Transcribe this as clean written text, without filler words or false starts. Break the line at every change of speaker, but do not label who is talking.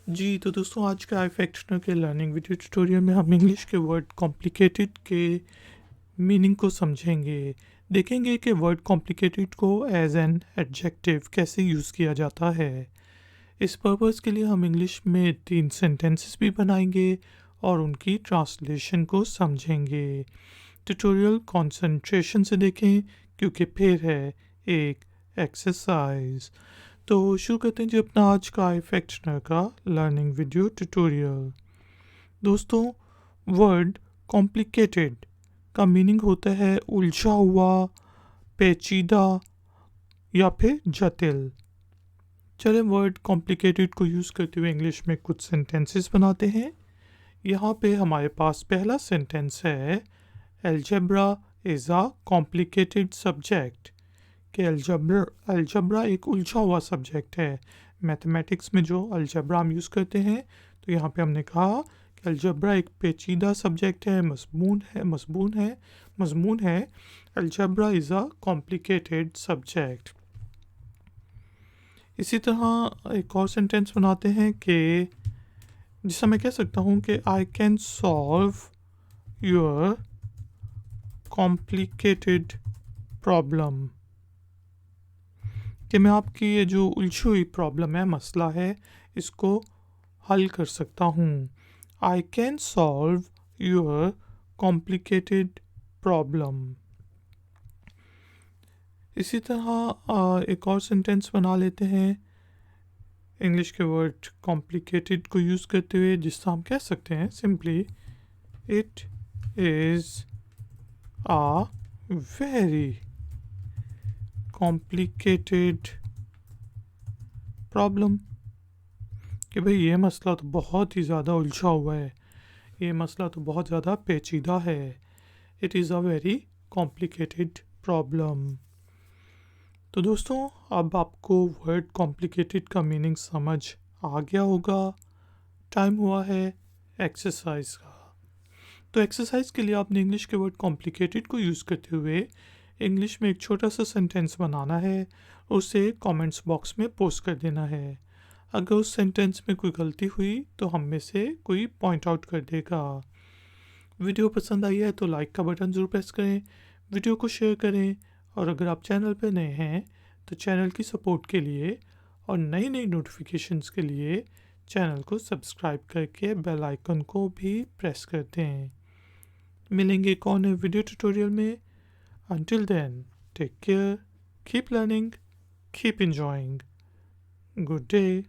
जी, तो दोस्तों आज का iFactioner के लर्निंग वीडियो ट्यूटोरियल में हम इंग्लिश के वर्ड कॉम्प्लिकेटेड के मीनिंग को समझेंगे। देखेंगे कि वर्ड कॉम्प्लिकेटेड को एज एन एडजेक्टिव कैसे यूज़ किया जाता है। इस पर्पस के लिए हम इंग्लिश में 3 सेंटेंसेस भी बनाएंगे और उनकी ट्रांसलेशन को समझेंगे। ट्यूटोरियल कंसंट्रेशन से देखें क्योंकि फिर है एक एक्सरसाइज। तो शुरू करते हैं जी अपना आज का iFactioner का लर्निंग वीडियो ट्यूटोरियल। दोस्तों, वर्ड कॉम्प्लिकेटेड का मीनिंग होता है उलझा हुआ, पेचीदा या फिर जटिल। चलें वर्ड कॉम्प्लिकेटेड को यूज़ करते हुए इंग्लिश में कुछ सेंटेंसेस बनाते हैं। यहाँ पे हमारे पास पहला सेंटेंस है algebra is a complicated subject. कि अलजब्रा एक उलझा हुआ सब्जेक्ट है। मैथमेटिक्स में जो अलजब्रा हम यूज़ करते हैं, तो यहाँ पे हमने कहा कि अलजब्रा एक पेचीदा सब्जेक्ट है, मज़मून है। अलजब्रा इज़ अ कॉम्प्लिकेटेड सब्जेक्ट। इसी तरह एक और सेंटेंस बनाते हैं कि जिससे मैं कह सकता हूँ कि I can solve your complicated problem. कि मैं आपकी ये जो उलझी हुई प्रॉब्लम है, मसला है, इसको हल कर सकता हूँ। I can solve your complicated problem. इसी तरह एक और सेंटेंस बना लेते हैं इंग्लिश के वर्ड कॉम्प्लिकेटेड को यूज़ करते हुए, जिससे हम कह सकते हैं simply it is a very complicated problem। कि भाई ये मसला तो बहुत ही ज़्यादा उलझा हुआ है, ये मसला तो बहुत ज़्यादा पेचीदा है। It is a very complicated problem. तो दोस्तों, अब आपको वर्ड कॉम्प्लिकेटेड का मीनिंग समझ आ गया होगा। टाइम हुआ है एक्सरसाइज का। तो एक्सरसाइज के लिए आपने इंग्लिश के वर्ड कॉम्प्लिकेटेड को यूज़ करते हुए इंग्लिश में एक छोटा सा सेंटेंस बनाना है, उसे कमेंट्स बॉक्स में पोस्ट कर देना है। अगर उस सेंटेंस में कोई गलती हुई तो हम में से कोई पॉइंट आउट कर देगा। वीडियो पसंद आई है तो लाइक का बटन ज़रूर प्रेस करें, वीडियो को शेयर करें, और अगर आप चैनल पर नए हैं तो चैनल की सपोर्ट के लिए और नई नई नोटिफिकेशंस के लिए चैनल को सब्सक्राइब करके बेल आइकन को भी प्रेस कर दें। मिलेंगे एक और नए वीडियो ट्यूटोरियल में। Until then, take care, keep learning, keep enjoying. Good day.